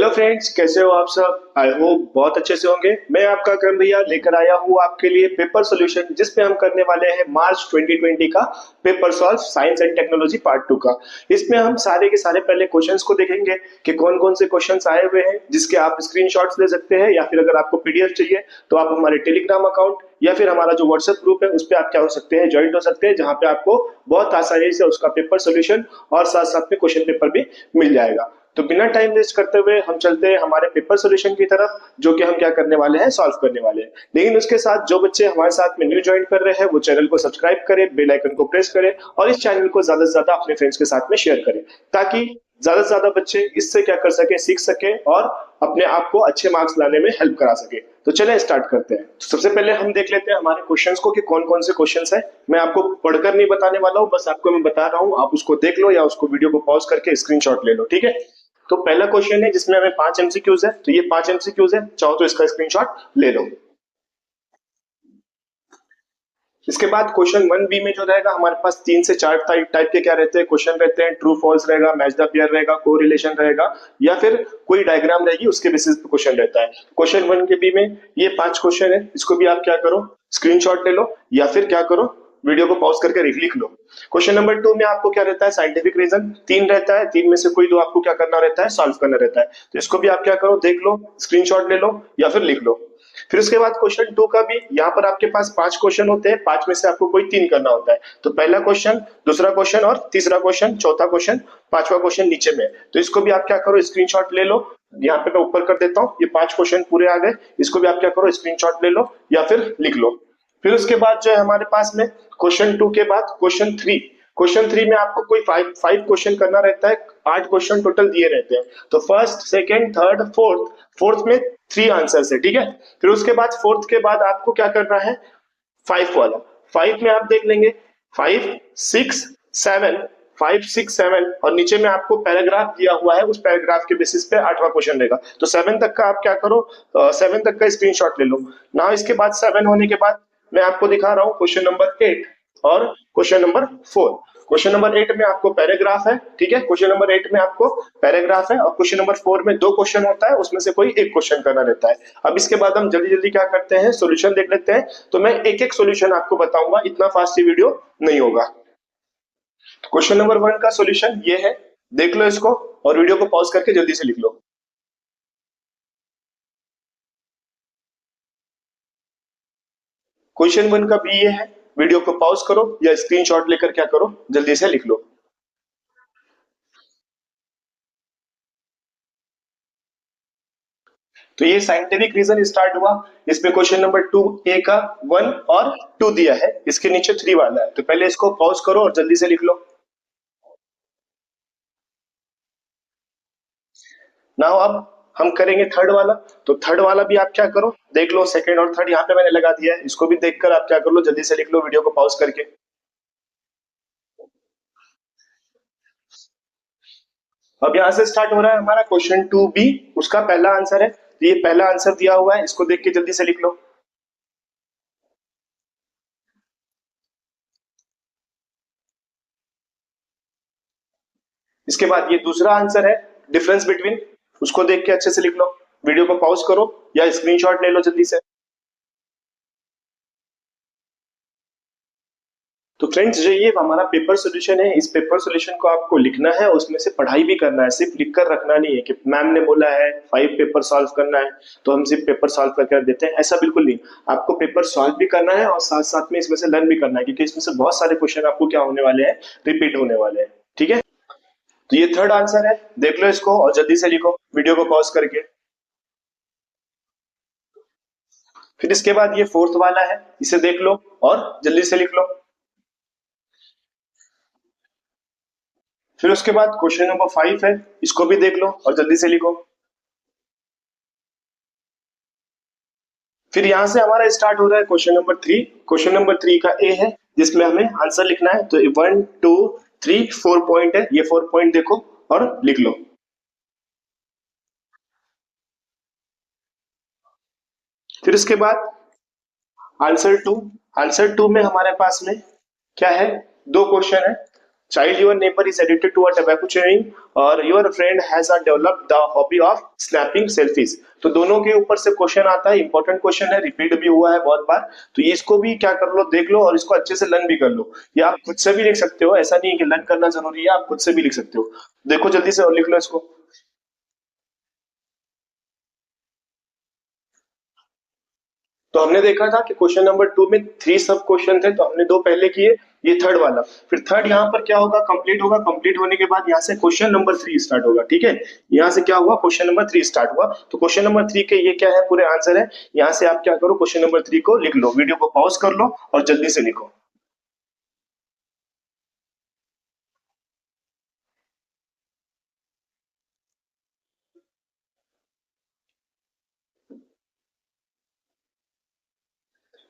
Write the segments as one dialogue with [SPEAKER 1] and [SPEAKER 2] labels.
[SPEAKER 1] Hello friends, कैसे हो आप सब। आई होप बहुत अच्छे से होंगे। मैं आपका करण भैया लेकर आया हूँ आपके लिए पेपर सॉल्यूशन, जिसमें हम करने वाले हैं मार्च 2020 का paper solve science and technology part 2 का। इसमें हम सारे के सारे पहले क्वेश्चंस को देखेंगे कि कौन कौन से क्वेश्चंस आए हुए हैं, जिसके आप स्क्रीनशॉट्स ले सकते हैं, या फिर अगर आपको पीडीएफ चाहिए तो आप हमारे टेलीग्राम अकाउंट या फिर हमारा जो व्हाट्सएप ग्रुप है उस पर आप क्या हो सकते हैं, ज्वाइन हो सकते हैं, जहां पे आपको बहुत आसानी से उसका पेपर सोल्यूशन और साथ साथ में क्वेश्चन पेपर भी मिल जाएगा। तो बिना टाइम वेस्ट करते हुए हम चलते हैं हमारे पेपर सोल्यूशन की तरफ, जो कि हम क्या करने वाले हैं, सॉल्व करने वाले हैं। लेकिन उसके साथ जो बच्चे हमारे साथ में न्यू ज्वाइन कर रहे हैं वो चैनल को सब्सक्राइब करें, बेल आइकन को प्रेस करें और इस चैनल को ज्यादा से ज्यादा अपने फ्रेंड्स के साथ में शेयर करें, ताकि ज्यादा से ज्यादा बच्चे इससे क्या कर सके, सीख सके और अपने आप को अच्छे मार्क्स लाने में हेल्प करा सके। तो चले स्टार्ट करते हैं। तो सबसे पहले हम देख लेते हैं हमारे क्वेश्चंस को कि कौन कौन से क्वेश्चंस है। मैं आपको पढ़कर नहीं बताने वाला हूं, बस आपको मैं बता रहा हूं, आप उसको देख लो या उसको वीडियो को पॉज करके स्क्रीनशॉट ले लो, ठीक है। तो पहला क्वेश्चन है जिसमें हमें 5 एमसीक्यूज है, तो ये 5 एमसीक्यूज है, चाहो तो इसका स्क्रीनशॉट ले लो। इसके बाद क्वेश्चन 1 बी में जो रहेगा, हमारे पास 3 से 4 टाइप के क्या रहते हैं, क्वेश्चन रहते हैं। ट्रू फॉल्स रहेगा, मैच द पेयर रहेगा, कोरिलेशन रहेगा, या फिर कोई डायग्राम रहेगी, उसके बेसिस पे क्वेश्चन रहता है। क्वेश्चन 1 के बी में ये 5 क्वेश्चन है, इसको भी आप क्या करो, स्क्रीनशॉट ले लो या फिर क्या करो, वीडियो को पॉज करके लिख लो। क्वेश्चन नंबर 2 में आपको क्या रहता है, साइंटिफिक रीजन। 3 रहता है, 3 में से कोई दो आपको क्या करना रहता है, सॉल्व करना रहता है। तो इसको भी आप क्या करो, देख लो, स्क्रीनशॉट ले लो या फिर लिख लो। फिर उसके बाद क्वेश्चन 2 का भी, यहाँ पर आपके पास 5 क्वेश्चन होते हैं, 5 में से आपको कोई 3 करना होता है। तो पहला क्वेश्चन, दूसरा क्वेश्चन और तीसरा क्वेश्चन, चौथा क्वेश्चन, पांचवा क्वेश्चन नीचे में। तो इसको भी आप क्या करो, स्क्रीनशॉट ले लो। यहाँ पे मैं ऊपर कर देता हूँ, ये 5 क्वेश्चन पूरे आ गए। इसको भी आप क्या करो, स्क्रीनशॉट ले लो या फिर लिख लो। फिर उसके बाद जो है हमारे पास में क्वेश्चन 2 के बाद क्वेश्चन 3 में आपको कोई फाइव क्वेश्चन करना रहता है। 8 क्वेश्चन टोटल दिए रहते हैं। तो फर्स्ट, सेकंड, थर्ड, फोर्थ में 3 आंसर्स है, ठीक है। फिर उसके बाद फोर्थ के बाद आपको क्या करना है, 5 वाला। 5 में आप देख लेंगे 5, 6, 7, 5, 6, 7 और नीचे में आपको पैराग्राफ दिया हुआ है, उस पैराग्राफ के बेसिस पे 8वां क्वेश्चन रहेगा। तो 7 तक का आप क्या करो, 7 तक का स्क्रीनशॉट ले लो ना। इसके बाद 7 होने के बाद मैं आपको दिखा रहा हूँ क्वेश्चन नंबर 8 और क्वेश्चन नंबर 4। क्वेश्चन नंबर 8 में आपको पैराग्राफ है, ठीक है। क्वेश्चन नंबर 8 में आपको पैराग्राफ है और क्वेश्चन नंबर 4 में 2 क्वेश्चन होता है, उसमें से कोई एक क्वेश्चन करना रहता है। अब इसके बाद हम जल्दी जल्दी क्या करते हैं, सॉल्यूशन देख लेते हैं। तो मैं एक एक सॉल्यूशन आपको बताऊंगा, इतना फास्ट ये वीडियो नहीं होगा। तो क्वेश्चन नंबर 1 का सॉल्यूशन ये है, देख लो इसको और वीडियो को पॉज करके जल्दी से लिख लो। क्वेश्चन 1 का भी ये है, वीडियो को पॉज करो या स्क्रीनशॉट लेकर क्या करो, जल्दी से लिख लो। तो ये साइंटिफिक रीजन स्टार्ट हुआ। इसमें क्वेश्चन नंबर 2 ए का 1 और 2 दिया है, इसके नीचे 3 वाला है। तो पहले इसको पॉज करो और जल्दी से लिख लो। नाउ अब हम करेंगे थर्ड वाला। तो थर्ड वाला भी आप क्या करो, देख लो। सेकंड और थर्ड यहाँ पे मैंने लगा दिया है, इसको भी देखकर आप क्या कर लो, जल्दी से लिख लो वीडियो को पॉज करके। अब यहाँ से स्टार्ट हो रहा है हमारा क्वेश्चन 2 बी, उसका पहला आंसर है। तो ये पहला आंसर दिया हुआ है, इसको देख के जल्दी से लिख लो। इसके बाद ये दूसरा आंसर है, डिफरेंस बिटवीन, उसको देख के अच्छे से लिख लो। वीडियो को पॉज करो या स्क्रीनशॉट ले लो जल्दी से। तो फ्रेंड्स, जो ये हमारा पेपर सॉल्यूशन है, इस पेपर सॉल्यूशन को आपको लिखना है, उसमें से पढ़ाई भी करना है। सिर्फ लिख कर रखना नहीं है कि मैम ने बोला है 5 पेपर सॉल्व करना है तो हम सिर्फ पेपर सॉल्व करके देते हैं, ऐसा बिल्कुल नहीं। आपको पेपर सॉल्व भी करना है और साथ साथ में इसमें से लर्न भी करना है, क्योंकि इसमें से बहुत सारे क्वेश्चन आपको क्या होने वाले हैं, रिपीट होने वाले हैं, ठीक है। तो ये थर्ड आंसर है, देख लो इसको और जल्दी से लिखो वीडियो को पॉज करके। फिर इसके बाद ये फोर्थ वाला है, इसे देख लो और जल्दी से लिख लो। फिर उसके बाद क्वेश्चन नंबर 5 है, इसको भी देख लो और जल्दी से लिखो। फिर यहां से हमारा स्टार्ट हो रहा है क्वेश्चन नंबर 3। क्वेश्चन नंबर 3 का ए है, जिसमें हमें आंसर लिखना है। तो 1, 2, 3, 4 पॉइंट है, ये 4 पॉइंट देखो और लिख लो। फिर उसके बाद आंसर 2। आंसर 2 में हमारे पास में क्या है, 2 क्वेश्चन है। Child your neighbour is addicted to a tobacco chewing और your friend has developed the hobby of snapping selfies. तो दोनों के ऊपर से क्वेश्चन आता है, इंपॉर्टेंट क्वेश्चन है, रिपीट भी हुआ है बहुत बार। तो ये इसको भी क्या कर लो, देख लो और इसको अच्छे से लर्न भी कर लो, या आप खुद से भी लिख सकते हो, ऐसा नहीं है कि लर्न करना जरूरी है, आप खुद से भी लिख सकते हो। देखो जल्दी से और लिख लो इसको। तो हमने देखा था कि क्वेश्चन नंबर 2 में 3 सब क्वेश्चन थे, तो हमने 2 पहले किए, ये थर्ड वाला। फिर थर्ड यहाँ पर क्या होगा, कंप्लीट होगा, कंप्लीट होने के बाद यहाँ से क्वेश्चन नंबर 3 स्टार्ट होगा। ठीक है, यहाँ से क्या हुआ, क्वेश्चन नंबर 3 स्टार्ट हुआ। तो क्वेश्चन नंबर 3 के ये क्या है, पूरे आंसर है। यहाँ से आप क्या करो, क्वेश्चन नंबर 3 को लिख लो, वीडियो को पॉज कर लो और जल्दी से लिखो।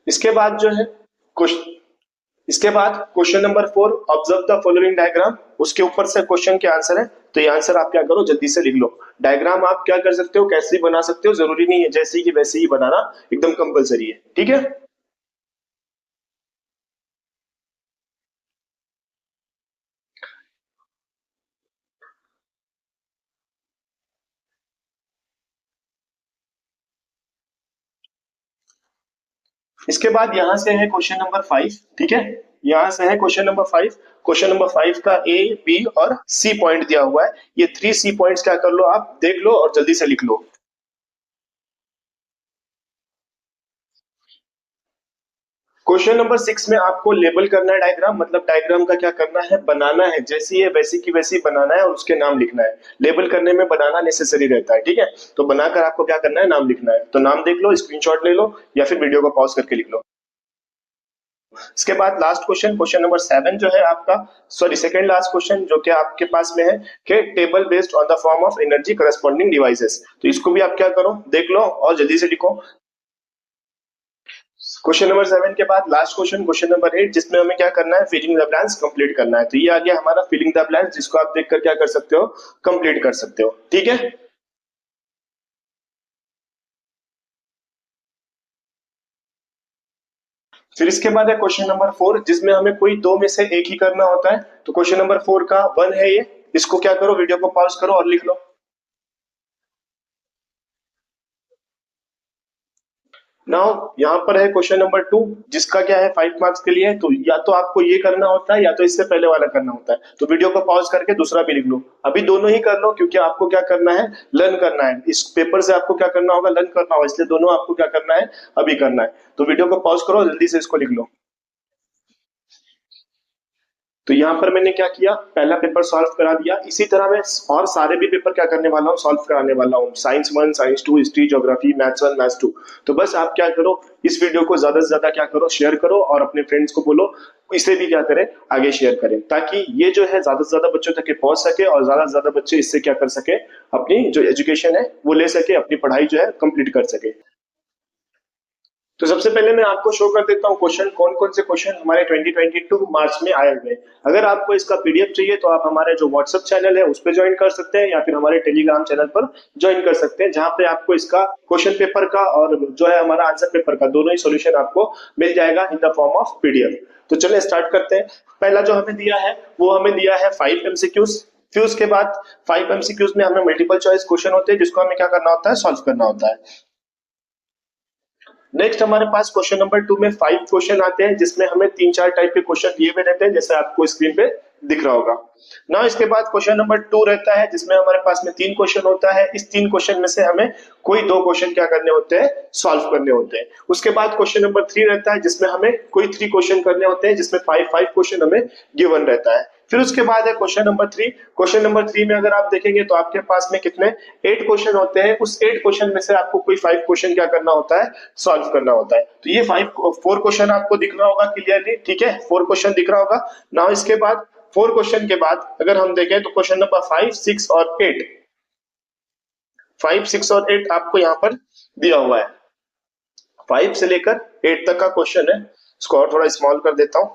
[SPEAKER 1] इसके बाद जो है क्वेश्चन, इसके बाद question number 4, observe the following diagram, उसके ऊपर से क्वेश्चन के आंसर है। तो ये आंसर आप क्या करो, जल्दी से लिख लो। डायग्राम आप क्या कर सकते हो, कैसे भी बना सकते हो, जरूरी नहीं है जैसे की वैसे ही बनाना, एकदम कंपलसरी है। ठीक है, इसके बाद यहां से है क्वेश्चन नंबर 5। ठीक है, यहां से है क्वेश्चन नंबर 5। क्वेश्चन नंबर 5 का ए, बी और सी पॉइंट दिया हुआ है। ये 3 सी पॉइंट्स क्या कर लो, आप देख लो और जल्दी से लिख लो। क्वेश्चन नंबर 6 में आपको लेबल करना है डायग्राम, मतलब डायग्राम का क्या करना है, बनाना है, जैसी है वैसी की वैसी बनाना है और उसके नाम लिखना है। लेबल करने में बनाना नेसेसरी रहता है। ठीक है, तो बनाकर आपको क्या करना है, नाम लिखना है। तो नाम देख लो, स्क्रीनशॉट ले लो या फिर वीडियो को पॉज करके लिख लो। इसके बाद लास्ट क्वेश्चन, क्वेश्चन नंबर 7 जो है आपका, सॉरी सेकंड लास्ट क्वेश्चन जो कि आपके पास में है कि table based on the form of energy corresponding devices. तो इसको भी आप क्या करो, देख लो और जल्दी से लिखो। क्वेश्चन नंबर 7 के बाद लास्ट क्वेश्चन, क्वेश्चन नंबर 8, जिसमें हमें क्या करना है, फिलिंग द ब्लैंक्स कंप्लीट करना है। तो ये आ गया हमारा फिलिंग द ब्लैंक्स, जिसको आप देखकर क्या कर सकते हो, कंप्लीट कर सकते हो। ठीक है, फिर इसके बाद है क्वेश्चन नंबर 4, जिसमें हमें कोई दो में से एक ही करना होता है। तो क्वेश्चन नंबर 4 का 1 है ये, इसको क्या करो, वीडियो को पॉज करो और लिख लो। नाउ यहाँ पर है क्वेश्चन नंबर 2, जिसका क्या है 5 मार्क्स के लिए है। तो या तो आपको ये करना होता है या तो इससे पहले वाला करना होता है। तो वीडियो को पॉज करके दूसरा भी लिख लो, अभी दोनों ही कर लो, क्योंकि आपको क्या करना है, लर्न करना है। इस पेपर से आपको क्या करना होगा, लर्न करना होगा, इसलिए दोनों आपको क्या करना है, अभी करना है। तो वीडियो को पॉज करो, जल्दी से इसको लिख लो। तो यहाँ पर मैंने क्या किया, पहला पेपर सॉल्व करा दिया। इसी तरह मैं और सारे भी पेपर क्या करने वाला हूँ, सॉल्व कराने वाला हूँ। Science 1, science 2, history, geography, maths 1, maths 2। तो बस आप क्या करो, इस वीडियो को ज्यादा से ज्यादा क्या करो, शेयर करो और अपने फ्रेंड्स को बोलो, इसे भी क्या करें, आगे शेयर करें, ताकि ये जो है ज्यादा से ज्यादा बच्चों तक पहुंच सके और ज्यादा से ज्यादा बच्चे इससे क्या कर सके, अपनी जो एजुकेशन है वो ले सके, अपनी पढ़ाई जो है कंप्लीट कर सके। तो सबसे पहले मैं आपको शो कर देता हूँ क्वेश्चन, कौन कौन से क्वेश्चन हमारे 2022 मार्च में आए हुए। अगर आपको इसका पीडीएफ चाहिए तो आप हमारे जो व्हाट्सएप चैनल है उस पर ज्वाइन कर सकते हैं, या फिर हमारे टेलीग्राम चैनल पर ज्वाइन कर सकते हैं, जहां पे आपको इसका क्वेश्चन पेपर का और जो है हमारा आंसर पेपर का दोनों ही सोल्यूशन आपको मिल जाएगा in the form of PDF. तो चलिए स्टार्ट करते हैं। पहला जो हमें दिया है वो हमें दिया है 5 एमसीक्यूज। फिर उसके बाद 5 एमसीक्यूज में हमें मल्टीपल चॉइस क्वेश्चन होते हैं, जिसको हमें क्या करना होता है, सॉल्व करना होता है। नेक्स्ट हमारे पास क्वेश्चन नंबर 2 में 5 क्वेश्चन आते हैं, जिसमें हमें 3-4 टाइप के क्वेश्चन दिए हुए रहते हैं, जैसे आपको स्क्रीन पे दिख रहा होगा ना। इसके बाद क्वेश्चन नंबर 2 रहता है, जिसमें हमारे पास में 3 क्वेश्चन होता है। इस 3 क्वेश्चन में से हमें कोई 2 क्वेश्चन क्या करने होते हैं, सॉल्व करने होते हैं। उसके बाद क्वेश्चन नंबर 3 रहता है, जिसमें हमें कोई 3 क्वेश्चन करने होते हैं, जिसमें 5 क्वेश्चन हमें गिवन रहता है। फिर उसके बाद है क्वेश्चन नंबर 3। क्वेश्चन नंबर 3 में अगर आप देखेंगे तो आपके पास में कितने 8 क्वेश्चन होते हैं। उस 8 क्वेश्चन में से आपको कोई 5 क्वेश्चन क्या करना होता है, सॉल्व करना होता है। तो ये 4 क्वेश्चन आपको दिख रहा होगा क्लियरली। ठीक है, 4 क्वेश्चन दिख रहा होगा ना। इसके बाद 4 क्वेश्चन के बाद अगर हम देखें तो क्वेश्चन नंबर 5, 6 और 8, 5, 6 और 8 आपको यहाँ पर दिया हुआ है। 5 से लेकर 8 तक का क्वेश्चन है। इसको और थोड़ा स्मॉल कर देता हूं।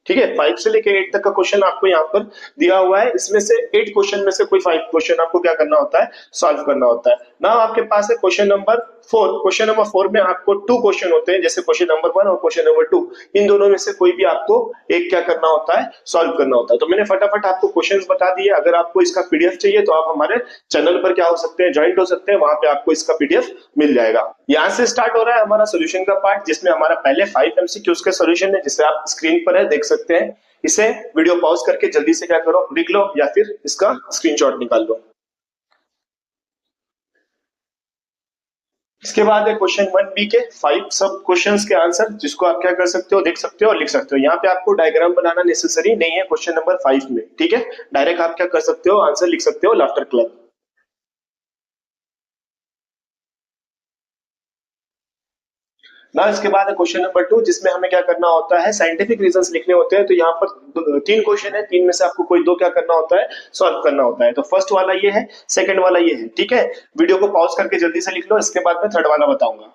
[SPEAKER 1] ठीक है, 5 से लेके 8 तक का क्वेश्चन आपको यहाँ पर दिया हुआ है। इसमें से 8 क्वेश्चन में से कोई 5 क्वेश्चन आपको क्या करना होता है, सॉल्व करना होता है। नाउ आपके पास है क्वेश्चन नंबर 4। क्वेश्चन नंबर 4 में आपको 2 क्वेश्चन होते हैं, जैसे क्वेश्चन नंबर 1 और क्वेश्चन नंबर 2। इन दोनों में से कोई भी आपको एक क्या करना होता है, सॉल्व करना होता है। तो मैंने फटाफट आपको क्वेश्चंस बता दिए। अगर आपको इसका पीडीएफ चाहिए तो आप हमारे चैनल पर क्या हो सकते हैं, ज्वाइंट हो सकते हैं, वहां पे आपको इसका पीडीएफ मिल जाएगा। यहाँ से स्टार्ट हो रहा है हमारा सोल्यूशन का पार्ट, जिसमें हमारा पहले 5 एमसीक्यूज के सोल्यूशन है, जिसे आप स्क्रीन पर है देख सकते हैं। इसे वीडियो पॉज करके जल्दी से क्या करो, लिख लो या फिर इसका स्क्रीनशॉट निकाल लो। इसके बाद है क्वेश्चन 1 बी के 5 सब क्वेश्चंस के आंसर, जिसको आप क्या कर सकते हो, देख सकते हो और लिख सकते हो। यहाँ पे आपको डायग्राम बनाना नेसेसरी नहीं है क्वेश्चन नंबर 5 में, ठीक है। डायरेक्ट आप क्या कर सकते हो, आंसर लिख सकते हो लाफ्टर क्लब। ना इसके बाद है क्वेश्चन नंबर 2, जिसमें हमें क्या करना होता है, साइंटिफिक रीजंस लिखने होते हैं। तो यहाँ पर 3 क्वेश्चन है, 3 में से आपको कोई 2 क्या करना होता है, सॉल्व करना होता है। तो फर्स्ट वाला ये है, सेकंड वाला ये है, ठीक है। वीडियो को पॉज करके जल्दी से लिख लो, इसके बाद मैं थर्ड वाला बताऊंगा।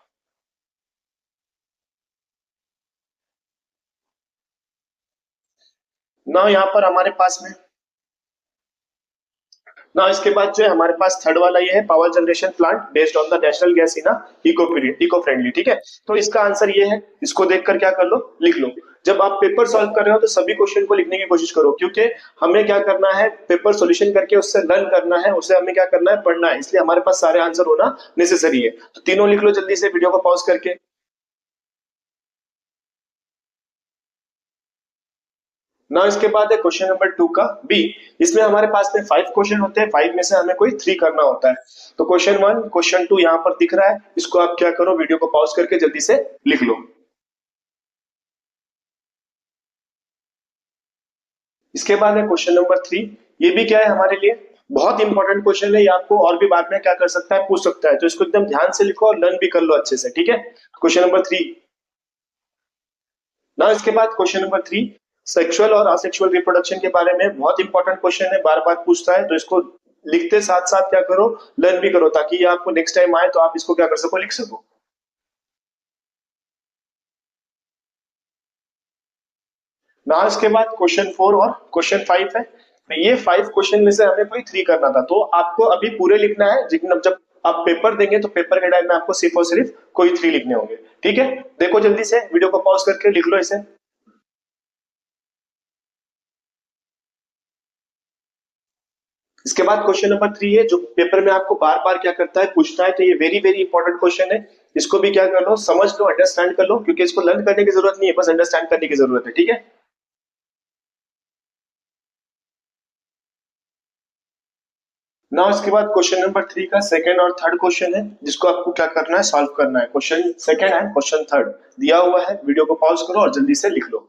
[SPEAKER 1] ना यहाँ पर हमारे पास में, ना इसके बाद जो है हमारे पास थर्ड वाला ये है, power generation plant based on the national gas in eco friendly, ठीक है। तो इसका आंसर ये है, इसको देखकर क्या कर लो, लिख लो। जब आप पेपर सॉल्व कर रहे हो तो सभी क्वेश्चन को लिखने की कोशिश करो, क्योंकि हमें क्या करना है, पेपर सॉल्यूशन करके उससे लर्न करना है, उसे हमें क्या करना है, पढ़ना है। इसलिए हमारे पास सारे आंसर होना नेसेसरी है। तो तीनों लिख लो जल्दी से वीडियो को पॉज करके। ना इसके बाद है क्वेश्चन नंबर 2 का बी। इसमें हमारे पास में 5 क्वेश्चन होते हैं, 5 में से हमें कोई 3 करना होता है। तो क्वेश्चन 1 क्वेश्चन 2 यहाँ पर दिख रहा है, इसको आप क्या करो, वीडियो को पॉज करके जल्दी से लिख लो। इसके बाद है क्वेश्चन नंबर 3। ये भी क्या है हमारे लिए, बहुत इंपॉर्टेंट क्वेश्चन है। ये आपको और भी बाद में क्या कर सकता है, पूछ सकता है। तो इसको एकदम ध्यान से लिखो और लर्न भी कर लो अच्छे से, ठीक है। Question number 3। ना इसके बाद क्वेश्चन नंबर 3, सेक्सुअल और असेक्सुअल रिप्रोडक्शन के बारे में बहुत इंपॉर्टेंट क्वेश्चन है, बार बार पूछता है। तो इसको लिखते साथ साथ क्या करो, लर्न भी करो, ताकि ये आपको नेक्स्ट टाइम आए तो आप इसको क्या कर सको, लिख सको। ना इसके बाद क्वेश्चन 4 और क्वेश्चन 5 है। तो ये 5 क्वेश्चन में से हमें कोई 3 करना था। तो आपको अभी पूरे लिखना है, लेकिन जब आप पेपर देंगे तो पेपर के टाइम में आपको सिर्फ और सिर्फ कोई 3 लिखने होंगे, ठीक है। देखो जल्दी से वीडियो को पॉज करके लिख लो इसे। इसके बाद क्वेश्चन नंबर 3 है, जो पेपर में आपको बार बार क्या करता है, पूछता है। तो ये वेरी वेरी इंपॉर्टेंट क्वेश्चन है। इसको भी क्या कर लो, समझ लो, अंडरस्टैंड कर लो, क्योंकि इसको लर्न करने की जरूरत नहीं है, बस अंडरस्टैंड करने की जरूरत है, ठीक है। ना इसके बाद क्वेश्चन नंबर 3 का सेकंड और थर्ड क्वेश्चन है, जिसको आपको क्या करना है, सॉल्व करना है। क्वेश्चन सेकंड है, क्वेश्चन थर्ड दिया हुआ है, वीडियो को पॉज करो और जल्दी से लिख लो।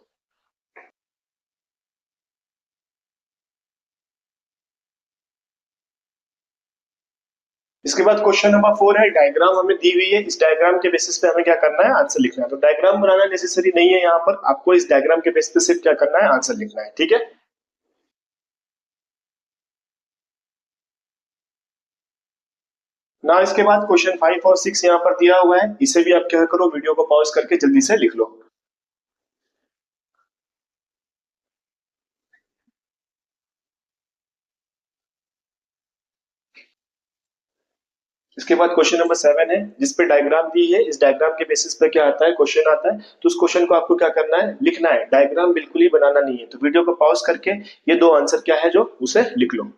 [SPEAKER 1] इसके बाद क्वेश्चन नंबर 4 है, डायग्राम हमें दी हुई है। इस डायग्राम के बेसिस पे हमें क्या करना है, आंसर लिखना है। तो डायग्राम बनाना नेसेसरी नहीं है, यहाँ पर आपको इस डायग्राम के बेसिस पे सिर्फ क्या करना है, आंसर लिखना है, ठीक है। ना इसके बाद क्वेश्चन 5 और 6 यहाँ पर दिया हुआ है, इसे भी आप क्या करो, वीडियो को पॉज करके जल्दी से लिख लो। इसके बाद क्वेश्चन नंबर 7 है, जिस पे डायग्राम दी है। इस डायग्राम के बेसिस पे क्या आता है, क्वेश्चन आता है। तो उस क्वेश्चन को आपको क्या करना है, लिखना है। डायग्राम बिल्कुल ही बनाना नहीं है। तो वीडियो को पॉज करके ये 2 आंसर क्या है जो, उसे लिख लो।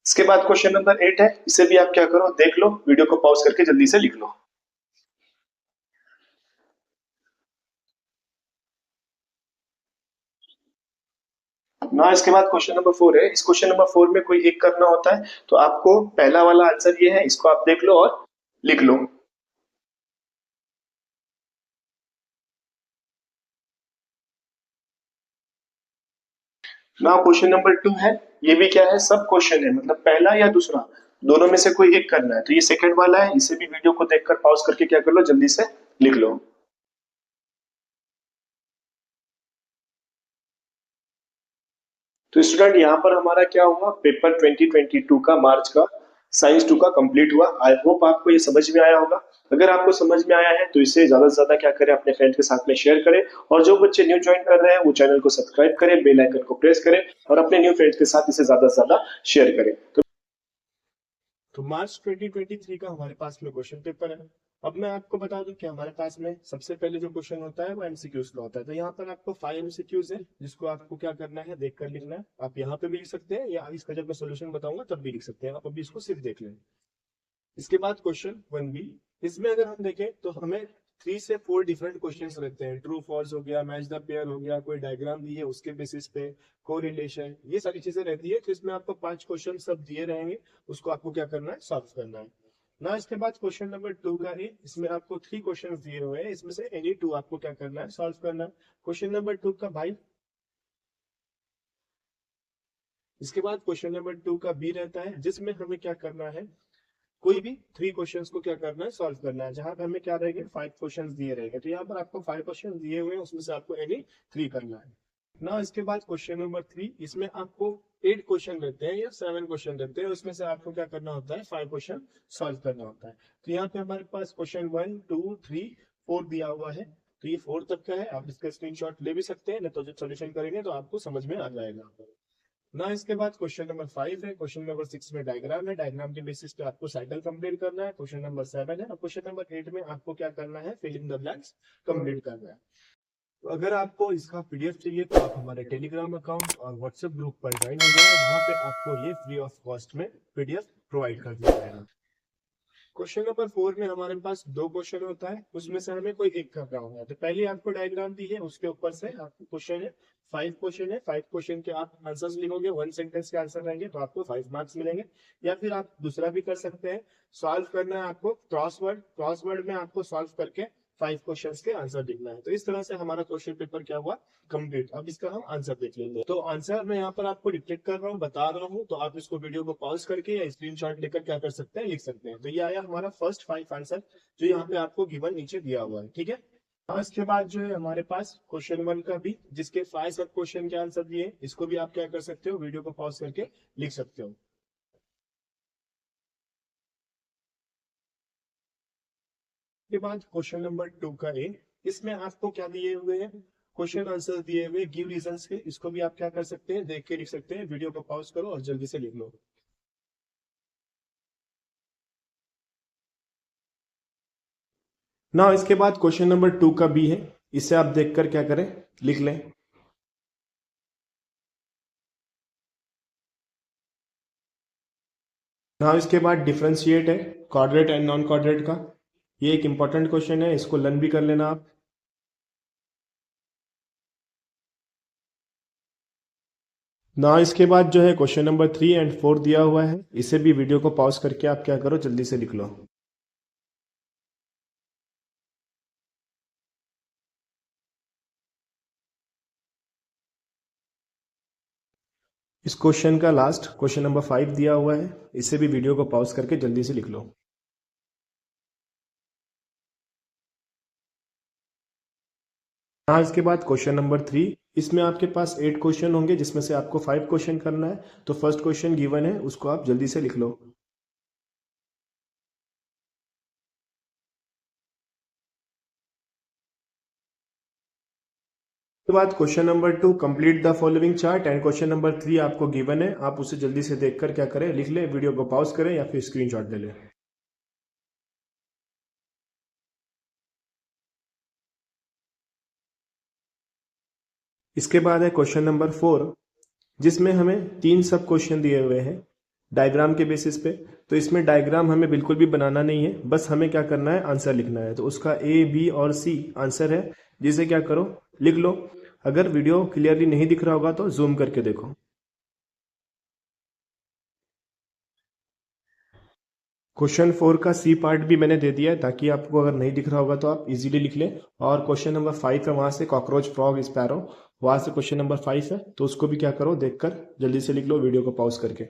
[SPEAKER 1] इसके बाद क्वेश्चन नंबर 8 है, इसे भी आप क्या करो, देख लो, वीडियो को पॉज करके जल्दी से लिख लो। ना इसके बाद क्वेश्चन नंबर 4 है। इस क्वेश्चन नंबर 4 में कोई एक करना होता है। तो आपको पहला वाला आंसर ये है, इसको आप देख लो और लिख लो। ना क्वेश्चन नंबर 2 है, ये भी क्या है, सब क्वेश्चन है, मतलब पहला या दूसरा, दोनों में से कोई एक करना है। तो ये सेकंड वाला है, इसे भी वीडियो को देखकर पॉज करके क्या कर लो, जल्दी से लिख लो। तो स्टूडेंट यहाँ पर हमारा क्या हुआ, पेपर 2022 का मार्च का साइंस 2 का कंप्लीट हुआ। आई होप आपको ये समझ में आया होगा। अगर आपको समझ में आया है तो इसे ज्यादा से ज्यादा क्या करें, अपने फ्रेंड के साथ में शेयर करें, और जो बच्चे न्यू ज्वाइन कर रहे हैं वो चैनल को सब्सक्राइब करें, बेल आइकन को प्रेस करें और अपने न्यू फ्रेंड्स के साथ इसे ज्यादा से ज्यादा शेयर करें। तो मार्च 2023 का हमारे पास में क्वेश्चन पेपर है। अब मैं आपको बता दूं कि हमारे पास में सबसे पहले जो क्वेश्चन होता है वो एमसीक्यूज का होता है। तो यहाँ पर आपको 5 एमसीक्यूज है जिसको आपको क्या करना है, देख कर लिखना है। आप यहाँ पे भी लिख सकते हैं या इसका जब मैं सोल्यूशन बताऊंगा तब भी लिख सकते हैं। आप अभी इसको सिर्फ देख लें। इसके बाद क्वेश्चन 1B, इसमें अगर हम देखें तो हमें 3 से 4 डिफरेंट क्वेश्चंस रहते हैं। ट्रू फॉल्स हो गया, मैच द पेयर हो गया, कोई डायग्राम दी है उसके बेसिस पे, कोरिलेशन, ये सारी चीजें रहती है। तो इसमें आपको 5 क्वेश्चन सब दिए रहेंगे, उसको आपको क्या करना है, सॉल्व करना है ना। इसके बाद क्वेश्चन नंबर 2 का है, इसमें आपको 3 क्वेश्चन दिए हुए हैं, इसमें से एनी 2 आपको क्या करना है, सॉल्व करना है। क्वेश्चन नंबर 2 का भाई, इसके बाद क्वेश्चन नंबर 2 का बी रहता है जिसमें हमें क्या करना है, कोई भी 3 क्वेश्चंस को क्या करना है, सॉल्व करना है। जहां पे हमें क्या रहेंगे, 5 क्वेश्चंस दिए रहेंगे। तो यहाँ पर आपको 5 क्वेश्चन दिए हुए हैं, उसमें से आपको एनी 3 करना है ना। इसके बाद क्वेश्चन नंबर 3, इसमें आपको 8 क्वेश्चन रहते हैं या 7 क्वेश्चन रहते हैं, उसमें से आपको क्या करना होता है, 5 क्वेश्चन सॉल्व करना होता है। तो यहाँ पे हमारे पास क्वेश्चन 1, 2, 3, 4 दिया हुआ है। तो ये 4 तक का है, आप इसका स्क्रीनशॉट ले भी सकते हैं, नहीं तो जब सोल्यूशन करेंगे तो आपको समझ में आ जाएगा ना। इसके बाद क्वेश्चन नंबर 5 है। क्वेश्चन नंबर 6 में डायग्राम है, डायग्राम के बेसिस पे आपको साइकिल कंप्लीट करना है। क्वेश्चन नंबर 7 है और क्वेश्चन नंबर 8 में आपको क्या करना है, fill in the blanks complete करना है। तो अगर आपको इसका पीडीएफ चाहिए तो आप हमारे टेलीग्राम अकाउंट और व्हाट्सएप ग्रुप पर ज्वाइन हो जाए, वहां पे आपको ये फ्री ऑफ कॉस्ट में पीडीएफ प्रोवाइड कर दिया जाएगा। क्वेश्चन नंबर 4 में हमारे पास 2 क्वेश्चन होता है, उसमें से हमें कोई एक करना होगा। तो पहले आपको डायग्राम दी है, उसके ऊपर से आपको क्वेश्चन है, 5 क्वेश्चन है। 5 क्वेश्चन के आप आंसर्स लिखोगे, 1 सेंटेंस के आंसर रहेंगे तो आपको 5 मार्क्स मिलेंगे। या फिर आप दूसरा भी कर सकते हैं, सॉल्व करना है आपको क्रॉसवर्ड, क्रॉसवर्ड में आपको सॉल्व करके 5 क्वेश्चंस के आंसर लिखना है। तो इस तरह से हमारा क्वेश्चन पेपर क्या हुआ, कंप्लीट। अब इसका हम आंसर देख लेंगे। तो आंसर मैं यहाँ पर आपको डिक्टेट कर रहा हूँ, बता रहा हूँ, तो आप इसको वीडियो को पॉज करके या स्क्रीनशॉट लेकर क्या कर सकते हैं, लिख सकते हैं। तो ये आया हमारा फर्स्ट 5 आंसर जो यहाँ पे आपको गिवन नीचे दिया हुआ है, ठीक है। इसके बाद जो है हमारे पास क्वेश्चन 1 का भी, जिसके 5 सब क्वेश्चन के आंसर दिए, इसको भी आप क्या कर सकते हो, वीडियो को पॉज करके लिख सकते हो। के बाद क्वेश्चन नंबर 2 का ए, इसमें आपको क्या दिए हुए हैं, क्वेश्चन आंसर दिए हुए, गिव रीजंस के। इसको भी आप क्या कर सकते हैं, देख के लिख सकते हैं। वीडियो को पॉज करो और जल्दी से लिख लो। ना इसके बाद क्वेश्चन नंबर 2 का बी है, इसे आप देखकर क्या करें, लिख लें। ना इसके बाद डिफरेंशिएट है क्वाड्रेट एंड नॉन क्वाड्रेट का। ये एक इंपॉर्टेंट क्वेश्चन है, इसको लर्न भी कर लेना आप। ना इसके बाद जो है क्वेश्चन नंबर 3 एंड 4 दिया हुआ है, इसे भी वीडियो को पॉज करके आप क्या करो, जल्दी से लिख लो। इस क्वेश्चन का लास्ट क्वेश्चन नंबर 5 दिया हुआ है, इसे भी वीडियो को पॉज करके जल्दी से लिख लो। हाँ, इसके बाद क्वेश्चन नंबर 3, इसमें आपके पास 8 क्वेश्चन होंगे जिसमें से आपको 5 क्वेश्चन करना है। तो फर्स्ट क्वेश्चन गिवन है, उसको आप जल्दी से लिख लो। उसके बाद question number 2, complete the following chart, and question number 3 आपको गिवन है, आप उसे जल्दी से देखकर क्या करें, लिख ले। वीडियो को पॉज करें या फिर स्क्रीनशॉट ले लें। इसके बाद है क्वेश्चन नंबर 4, जिसमें हमें 3 सब क्वेश्चन दिए हुए हैं डायग्राम के बेसिस पे। तो इसमें डायग्राम हमें बिल्कुल भी बनाना नहीं है, बस हमें क्या करना है, आंसर लिखना है। तो उसका ए, बी और सी आंसर है, जिसे क्या करो, लिख लो। अगर वीडियो क्लियरली नहीं दिख रहा होगा तो जूम करके देखो। क्वेश्चन 4 का सी पार्ट भी मैंने दे दिया है, ताकि आपको अगर नहीं दिख रहा होगा तो आप इजीली लिख लें। और क्वेश्चन नंबर 5 है, वहां से कॉकरोच, फ्रॉग, स्पैरो, वहां से क्वेश्चन नंबर 5 है, तो उसको भी क्या करो, देखकर जल्दी से लिख लो, वीडियो को पॉज करके।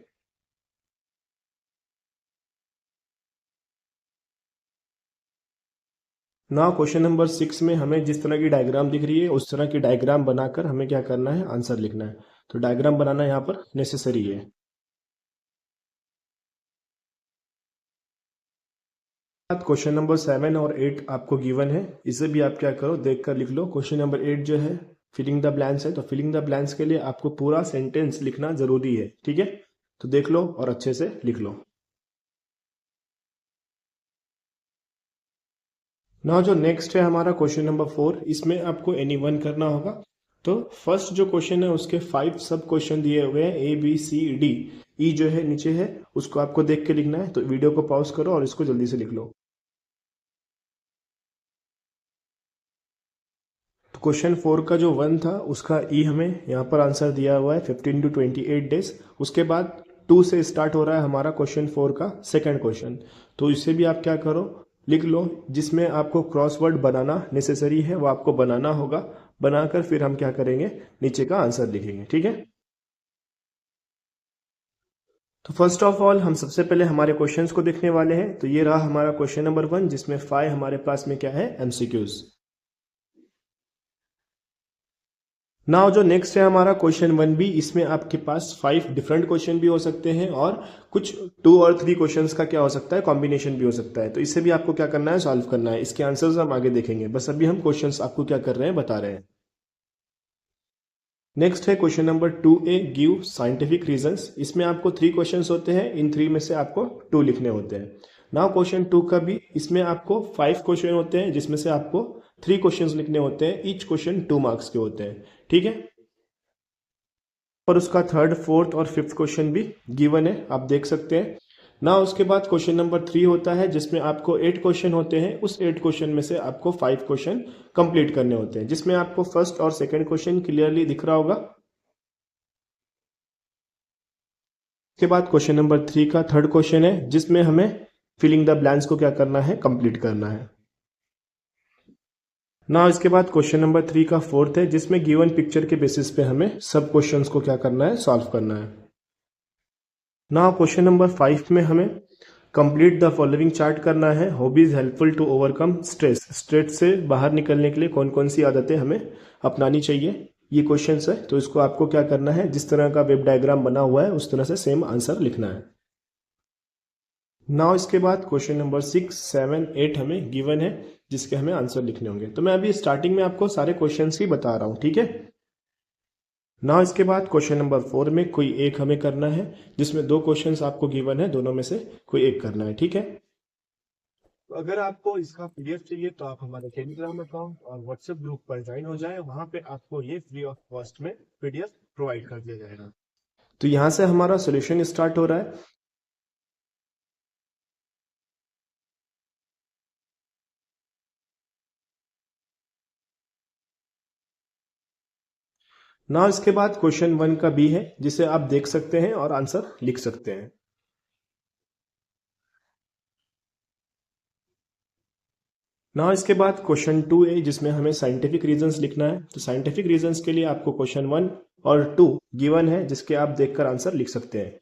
[SPEAKER 1] ना क्वेश्चन नंबर 6 में हमें जिस तरह की डायग्राम दिख रही है, उस तरह की डायग्राम बनाकर हमें क्या करना है, आंसर लिखना है। तो डायग्राम बनाना यहाँ पर नेसेसरी है। क्वेश्चन नंबर 7 और 8 आपको गिवन है, इसे भी आप क्या करो देख कर लिख लो। क्वेश्चन नंबर 8 जो है फिलिंग द ब्लैंक्स है, तो फिलिंग द ब्लैंक्स के लिए आपको पूरा सेंटेंस लिखना जरूरी है, ठीक है। तो देख लो और अच्छे से लिख लो। ना जो नेक्स्ट है हमारा क्वेश्चन नंबर 4, इसमें आपको एनी वन करना होगा। तो फर्स्ट जो क्वेश्चन है उसके 5 सब क्वेश्चन दिए हुए हैं, ए बी सी डी। ई जो है नीचे है, उसको आपको देख के लिखना है। तो वीडियो को पॉज करो और इसको जल्दी से लिख लो। तो क्वेश्चन 4 का जो 1 था उसका ई हमें यहाँ पर आंसर दिया हुआ है 15 to 28 डेज। उसके बाद 2 से स्टार्ट हो रहा है हमारा क्वेश्चन 4 का सेकंड क्वेश्चन। तो इससे भी आप क्या करो लिख लो, जिसमें आपको क्रॉसवर्ड बनाना नेसेसरी है वो आपको बनाना होगा। बनाकर फिर हम क्या करेंगे, नीचे का आंसर लिखेंगे, ठीक है। तो फर्स्ट ऑफ ऑल हम सबसे पहले हमारे क्वेश्चंस को देखने वाले हैं। तो ये रहा हमारा क्वेश्चन नंबर 1, जिसमें 5 हमारे पास में क्या है, एमसीक्यूज। नाउ जो नेक्स्ट है हमारा क्वेश्चन 1 बी, इसमें आपके पास 5 डिफरेंट क्वेश्चन भी हो सकते हैं और कुछ 2 और 3 क्वेश्चंस का क्या हो सकता है, कॉम्बिनेशन भी हो सकता है। तो इससे भी आपको क्या करना है, सॉल्व करना है। इसके आंसर्स हम आगे देखेंगे, बस अभी हम क्वेश्चंस आपको क्या कर रहे हैं, बता रहे हैं। नेक्स्ट है question number 2A, give scientific reasons. इसमें आपको 3 क्वेश्चंस होते हैं, इन 3 में से आपको 2 लिखने होते हैं। नाउ क्वेश्चन 2 का भी, इसमें आपको 5 क्वेश्चन होते हैं, जिसमें से आपको 3 क्वेश्चंस लिखने होते हैं। ईच क्वेश्चन 2 मार्क्स के होते हैं, ठीक है। और उसका थर्ड, फोर्थ और फिफ्थ क्वेश्चन भी गिवन है, आप देख सकते हैं ना। उसके बाद क्वेश्चन नंबर 3 होता है, जिसमें आपको 8 क्वेश्चन होते हैं। उस 8 क्वेश्चन में से आपको 5 क्वेश्चन कंप्लीट करने होते हैं, जिसमें आपको फर्स्ट और सेकंड क्वेश्चन क्लियरली दिख रहा होगा। उसके बाद क्वेश्चन नंबर 3 का थर्ड क्वेश्चन है, जिसमें हमें फिलिंग द ब्लैंक्स को क्या करना है, कंप्लीट करना है ना। इसके बाद क्वेश्चन नंबर 3 का फोर्थ है, जिसमें गिवन पिक्चर के बेसिस पे हमें सब क्वेश्चंस को क्या करना है, सॉल्व करना है ना। क्वेश्चन नंबर 5 में हमें कंप्लीट द फॉलोइंग चार्ट करना है। Hobbies helpful to overcome stress. Stress से बाहर निकलने के लिए कौन कौन सी आदतें हमें अपनानी चाहिए, ये क्वेश्चन है। तो इसको आपको क्या करना है, जिस तरह का वेब डायग्राम बना हुआ है उस तरह से सेम आंसर लिखना है। नाउ इसके बाद क्वेश्चन नंबर 6, 7, 8 हमें गिवन है, जिसके हमें आंसर लिखने होंगे। तो मैं अभी स्टार्टिंग में आपको सारे क्वेश्चंस ही बता रहा हूं, ठीक है। नाउ इसके बाद क्वेश्चन नंबर 4 में कोई एक हमें करना है, जिसमें 2 क्वेश्चंस आपको गिवन है, दोनों में से कोई एक करना है, ठीक है। तो अगर आपको इसका पीडीएफ चाहिए तो आप हमारे टेलीग्राम अकाउंट और व्हाट्सएप ग्रुप पर ज्वाइन हो जाए, वहां पे आपको ये फ्री ऑफ कॉस्ट में पीडीएफ प्रोवाइड कर दिया जाएगा। तो यहाँ से हमारा सोल्यूशन स्टार्ट हो रहा है। ना इसके बाद क्वेश्चन 1 का बी है, जिसे आप देख सकते हैं और आंसर लिख सकते हैं। ना इसके बाद क्वेश्चन 2A, जिसमें हमें साइंटिफिक रीजंस लिखना है। तो साइंटिफिक रीजंस के लिए आपको क्वेश्चन 1 और 2 गिवन है, जिसके आप देखकर आंसर लिख सकते हैं।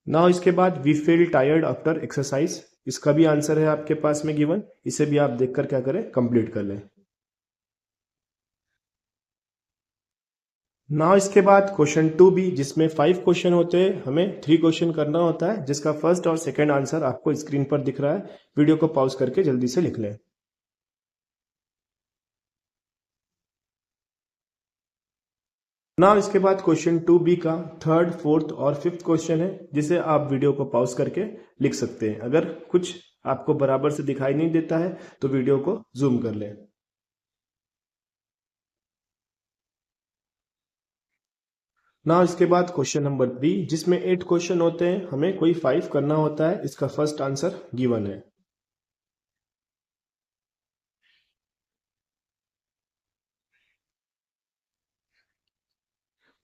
[SPEAKER 1] ना इसके बाद we feel tired after exercise, इसका भी आंसर है आपके पास में गिवन। इसे भी आप देखकर क्या करें, कंप्लीट कर लें। ना इसके बाद क्वेश्चन 2B, जिसमें 5 क्वेश्चन होते हैं, हमें 3 क्वेश्चन करना होता है, जिसका फर्स्ट और सेकंड आंसर आपको स्क्रीन पर दिख रहा है। वीडियो को पॉज करके जल्दी से लिख लें। ना इसके बाद क्वेश्चन 2B का थर्ड, फोर्थ और फिफ्थ क्वेश्चन है, जिसे आप वीडियो को पॉज करके लिख सकते हैं। अगर कुछ आपको बराबर से दिखाई नहीं देता है तो वीडियो को जूम कर लें। ना इसके बाद क्वेश्चन नंबर बी, जिसमें 8 क्वेश्चन होते हैं, हमें कोई 5 करना होता है। इसका फर्स्ट आंसर गिवन है।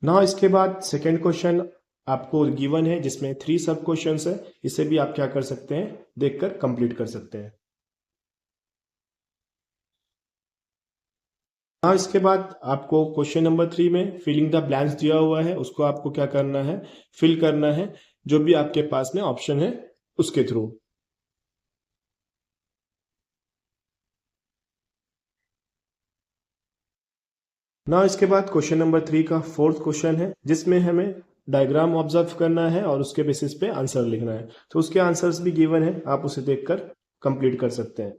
[SPEAKER 1] ना इसके बाद सेकेंड क्वेश्चन आपको गिवन है, जिसमें 3 सब क्वेश्चन है। इसे भी आप क्या कर सकते हैं, देखकर कंप्लीट कर सकते हैं। हाँ, इसके बाद आपको क्वेश्चन नंबर 3 में फिलिंग द ब्लैंक्स दिया हुआ है, उसको आपको क्या करना है, फिल करना है, जो भी आपके पास में ऑप्शन है उसके थ्रू। ना इसके बाद क्वेश्चन नंबर 3 का फोर्थ क्वेश्चन है, जिसमें हमें डायग्राम ऑब्जर्व करना है और उसके बेसिस पे आंसर लिखना है। तो उसके आंसर्स भी गिवन है, आप उसे देखकर कंप्लीट कर सकते हैं।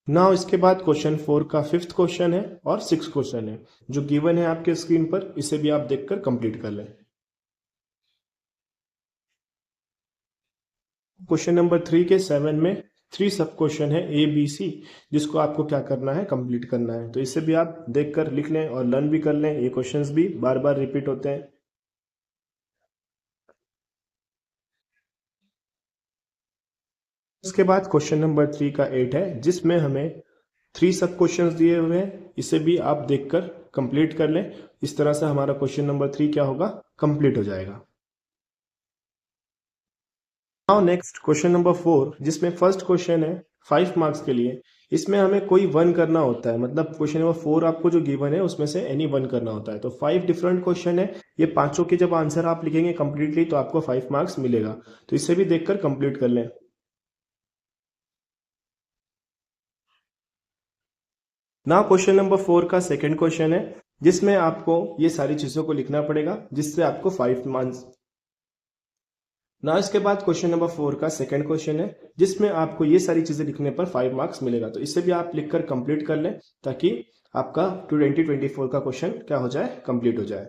[SPEAKER 1] नाउ इसके बाद क्वेश्चन 4 का 5th क्वेश्चन है और 6th क्वेश्चन है जो गिवन है आपके स्क्रीन पर, इसे भी आप देखकर कंप्लीट कर लें। क्वेश्चन नंबर 3 के 7 में 3 सब क्वेश्चन है A B C, जिसको आपको क्या करना है, कंप्लीट करना है। तो इसे भी आप देखकर लिख लें और लर्न भी कर लें, ये क्वेश्चंस भी बार बार रिपीट होते हैं। इसके बाद क्वेश्चन नंबर 3 का 8 है जिसमें हमें 3 सब क्वेश्चंस दिए हुए हैं, इसे भी आप देखकर कंप्लीट कर लें। इस तरह से हमारा क्वेश्चन नंबर 3 क्या होगा, कंप्लीट हो जाएगा। नाउ नेक्स्ट क्वेश्चन नंबर 4, जिसमें फर्स्ट क्वेश्चन है 5 मार्क्स के लिए। इसमें हमें कोई वन करना होता है, मतलब क्वेश्चन नंबर 4 आपको जो गिवन है उसमें से एनी वन करना होता है। तो 5 डिफरेंट क्वेश्चन है, ये पांचों के जब आंसर आप लिखेंगे कंप्लीटली तो आपको 5 मार्क्स मिलेगा। तो इसे भी देखकर कंप्लीट कर लें। नाउ क्वेश्चन नंबर 4 का सेकंड क्वेश्चन है जिसमें आपको ये सारी चीजों को लिखना पड़ेगा, जिससे आपको 5 मार्क्स। ना इसके बाद क्वेश्चन नंबर 4 का सेकंड क्वेश्चन है जिसमें आपको ये सारी चीजें लिखने पर 5 मार्क्स मिलेगा। तो इसे भी आप लिखकर कंप्लीट कर लें ताकि आपका 2024 का क्वेश्चन क्या हो जाए, कंप्लीट हो जाए।